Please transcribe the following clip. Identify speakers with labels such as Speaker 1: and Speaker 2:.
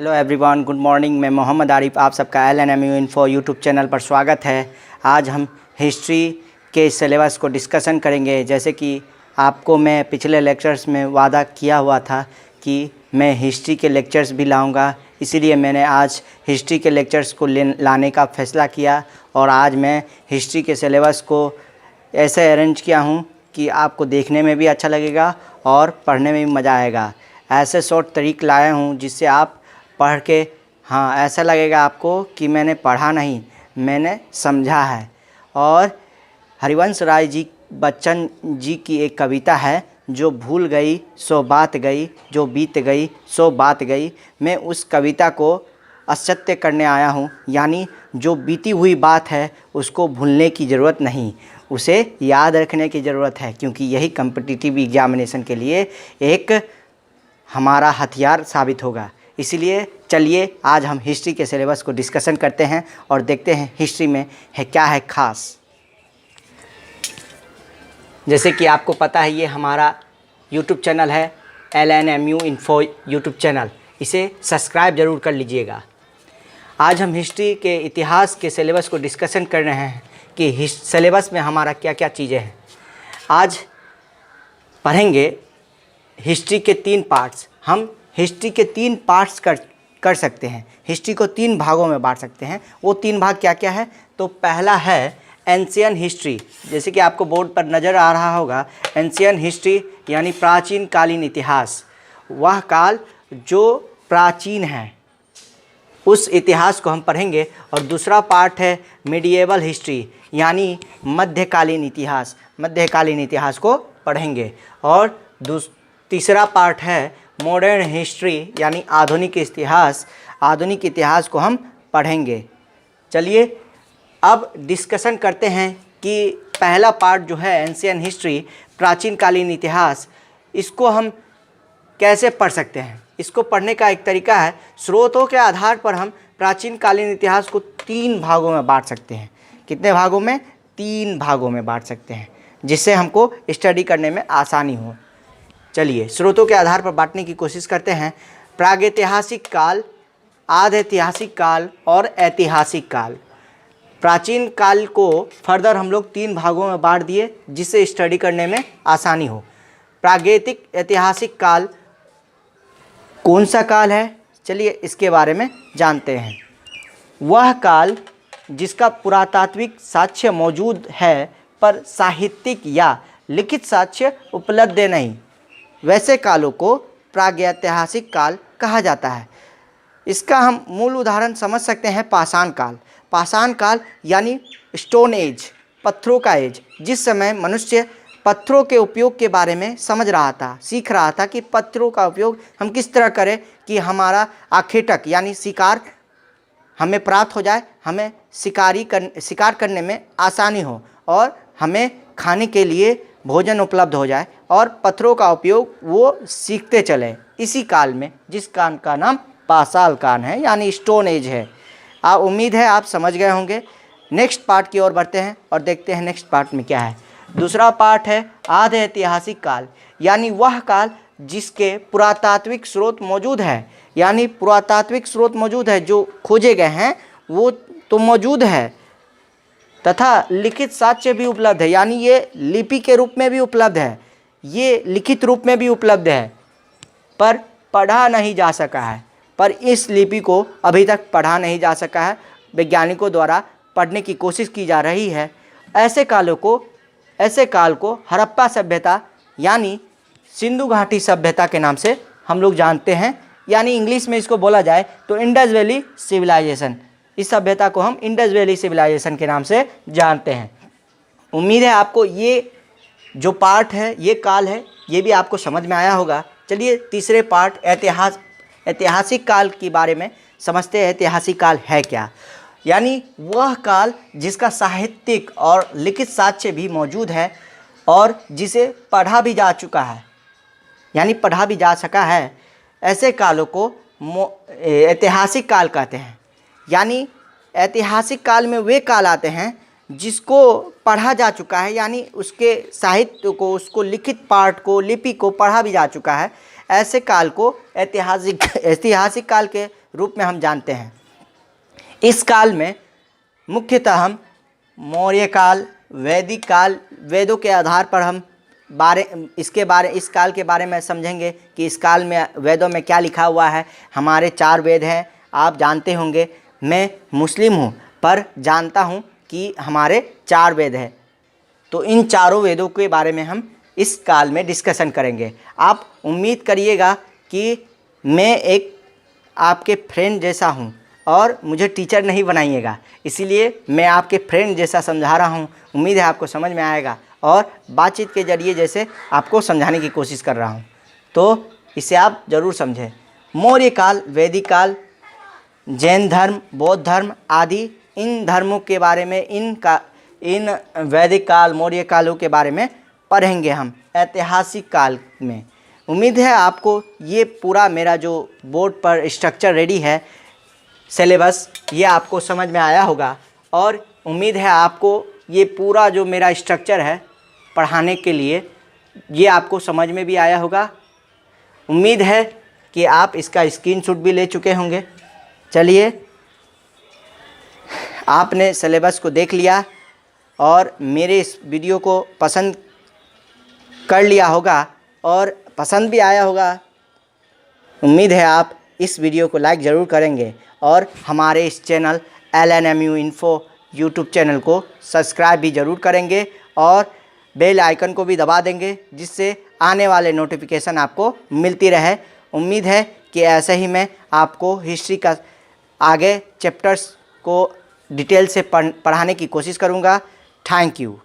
Speaker 1: Hello everyone, good morning. मैं मोहम्मद आरिफ, आप सबका LNMU इन्फो यूट्यूब चैनल पर स्वागत है। आज हम हिस्ट्री के सिलेबस को डिस्कशन करेंगे। जैसे कि आपको मैं पिछले लेक्चर्स में वादा किया हुआ था कि मैं हिस्ट्री के लेक्चर्स भी लाऊंगा, इसीलिए मैंने आज हिस्ट्री के लेक्चर्स को लाने का फ़ैसला किया। और आज मैं हिस्ट्री के सिलेबस को ऐसे अरेंज किया हूँ कि आपको देखने में भी अच्छा लगेगा और पढ़ने में भी मज़ा आएगा। ऐसे शॉर्ट तरीक़ लाया हूँ जिससे आप पढ़ के ऐसा लगेगा आपको कि मैंने पढ़ा नहीं, मैंने समझा है। और हरिवंश राय जी बच्चन जी की एक कविता है, जो भूल गई सो बात गई, जो बीत गई सो बात गई। मैं उस कविता को असत्य करने आया हूँ, यानी जो बीती हुई बात है उसको भूलने की ज़रूरत नहीं, उसे याद रखने की ज़रूरत है, क्योंकि यही कॉम्पिटिटिव एग्जामिनेशन के लिए एक हमारा हथियार साबित होगा। इसीलिए चलिए आज हम हिस्ट्री के सिलेबस को डिस्कशन करते हैं और देखते हैं हिस्ट्री में क्या है ख़ास। जैसे कि आपको पता है, ये हमारा यूट्यूब चैनल है LNMU इन्फो यूट्यूब चैनल, इसे सब्सक्राइब ज़रूर कर लीजिएगा। आज हम हिस्ट्री के इतिहास के सिलेबस को डिस्कशन कर रहे हैं कि सिलेबस में हमारा क्या क्या चीज़ें हैं। आज पढ़ेंगे हिस्ट्री के 3 पार्ट्स। हम हिस्ट्री के 3 पार्ट्स कर सकते हैं, हिस्ट्री को 3 भागों में बांट सकते हैं। वो 3 भाग क्या क्या है? तो पहला है एंशियंट हिस्ट्री, जैसे कि आपको बोर्ड पर नज़र आ रहा होगा। एंशियंट हिस्ट्री यानी प्राचीन कालीन इतिहास, वह काल जो प्राचीन है उस इतिहास को हम पढ़ेंगे। और दूसरा पार्ट है मिडिएवल हिस्ट्री, यानी मध्यकालीन इतिहास, मध्यकालीन इतिहास को पढ़ेंगे। और तीसरा पार्ट है मॉडर्न हिस्ट्री, यानी आधुनिक इतिहास, आधुनिक इतिहास को हम पढ़ेंगे। चलिए अब डिस्कशन करते हैं कि पहला पार्ट जो है एंशियंट हिस्ट्री, प्राचीन कालीन इतिहास, इसको हम कैसे पढ़ सकते हैं। इसको पढ़ने का एक तरीका है, स्रोतों के आधार पर हम प्राचीन कालीन इतिहास को 3 भागों में बांट सकते हैं। कितने भागों में? 3 भागों में बांट सकते हैं, जिससे हमको स्टडी करने में आसानी हो। चलिए स्रोतों के आधार पर बांटने की कोशिश करते हैं। प्रागैतिहासिक काल, आधि ऐतिहासिक काल और ऐतिहासिक काल। प्राचीन काल को फर्दर हम लोग 3 भागों में बांट दिए, जिससे स्टडी करने में आसानी हो। प्रागैतिक ऐतिहासिक काल कौन सा काल है? चलिए इसके बारे में जानते हैं। वह काल जिसका पुरातात्विक साक्ष्य मौजूद है पर साहित्यिक या लिखित साक्ष्य उपलब्ध नहीं, वैसे कालों को प्रागैतिहासिक काल कहा जाता है। इसका हम मूल उदाहरण समझ सकते हैं पाषाण काल। पाषाण काल यानी स्टोन एज, पत्थरों का एज, जिस समय मनुष्य पत्थरों के उपयोग के बारे में समझ रहा था, सीख रहा था कि पत्थरों का उपयोग हम किस तरह करें कि हमारा आखेटक यानी शिकार हमें प्राप्त हो जाए, हमें शिकार करने में आसानी हो और हमें खाने के लिए भोजन उपलब्ध हो जाए, और पत्थरों का उपयोग वो सीखते चले। इसी काल में, जिस काल का नाम पाषाण काल है यानी स्टोन एज है। उम्मीद है आप समझ गए होंगे। नेक्स्ट पार्ट की ओर बढ़ते हैं और देखते हैं नेक्स्ट पार्ट में क्या है। दूसरा पार्ट है आधि ऐतिहासिक काल, यानी वह काल जिसके पुरातात्विक स्रोत मौजूद है, यानी पुरातात्विक स्रोत मौजूद है, जो खोजे गए हैं वो तो मौजूद है, तथा लिखित साक्ष्य भी उपलब्ध है, यानी ये लिपि के रूप में भी उपलब्ध है, ये लिखित रूप में भी उपलब्ध है, पर पढ़ा नहीं जा सका है। पर इस लिपि को अभी तक पढ़ा नहीं जा सका है, वैज्ञानिकों द्वारा पढ़ने की कोशिश की जा रही है। ऐसे काल को हड़प्पा सभ्यता यानी सिंधु घाटी सभ्यता के नाम से हम लोग जानते हैं, यानी इंग्लिश में इसको बोला जाए तो इंडस वैली सिविलाइजेशन। इस सभ्यता को हम इंडस वैली सिविलाइजेशन के नाम से जानते हैं। उम्मीद है आपको ये जो पार्ट है, ये काल है, ये भी आपको समझ में आया होगा। चलिए तीसरे पार्ट ऐतिहासिक काल के बारे में समझते हैं। ऐतिहासिक काल है क्या? यानी वह काल जिसका साहित्यिक और लिखित साक्ष्य भी मौजूद है और जिसे पढ़ा भी जा चुका है, यानी पढ़ा भी जा सका है। ऐसे कालों को ऐतिहासिक काल कहते हैं। यानी ऐतिहासिक काल में वे काल आते हैं जिसको पढ़ा जा चुका है, यानी उसके साहित्य को, उसको लिखित पार्ट को, लिपि को पढ़ा भी जा चुका है। ऐसे काल को ऐतिहासिक काल के रूप में हम जानते हैं। इस काल में मुख्यतः हम मौर्य काल, वैदिक काल, वेदों के आधार पर हम इस काल के बारे में समझेंगे कि इस काल में वेदों में क्या लिखा हुआ है। हमारे 4 वेद हैं, आप जानते होंगे। मैं मुस्लिम हूँ पर जानता हूँ कि हमारे 4 वेद हैं, तो इन चारों वेदों के बारे में हम इस काल में डिस्कशन करेंगे। आप उम्मीद करिएगा कि मैं एक आपके फ्रेंड जैसा हूँ और मुझे टीचर नहीं बनाइएगा, इसीलिए मैं आपके फ्रेंड जैसा समझा रहा हूँ। उम्मीद है आपको समझ में आएगा और बातचीत के जरिए जैसे आपको समझाने की कोशिश कर रहा हूँ, तो इसे आप ज़रूर समझें। मौर्य काल, वैदिक काल, जैन धर्म, बौद्ध धर्म आदि, इन धर्मों के बारे में, इन वैदिक काल, मौर्य कालों के बारे में पढ़ेंगे हम ऐतिहासिक काल में। उम्मीद है आपको ये पूरा मेरा जो बोर्ड पर स्ट्रक्चर रेडी है, सिलेबस, ये आपको समझ में आया होगा और उम्मीद है आपको ये पूरा जो मेरा स्ट्रक्चर है पढ़ाने के लिए, ये आपको समझ में भी आया होगा। उम्मीद है कि आप इसका स्क्रीनशॉट भी ले चुके होंगे। चलिए, आपने सिलेबस को देख लिया और मेरे इस वीडियो को पसंद कर लिया होगा और पसंद भी आया होगा। उम्मीद है आप इस वीडियो को लाइक ज़रूर करेंगे और हमारे इस channel LNMU info YouTube channel को सब्सक्राइब भी ज़रूर करेंगे और बेल आइकन को भी दबा देंगे, जिससे आने वाले नोटिफिकेशन आपको मिलती रहे। उम्मीद है कि ऐसे ही मैं आपको हिस्ट्री का आगे चैप्टर्स को डिटेल से पढ़ाने की कोशिश करूँगा। Thank you.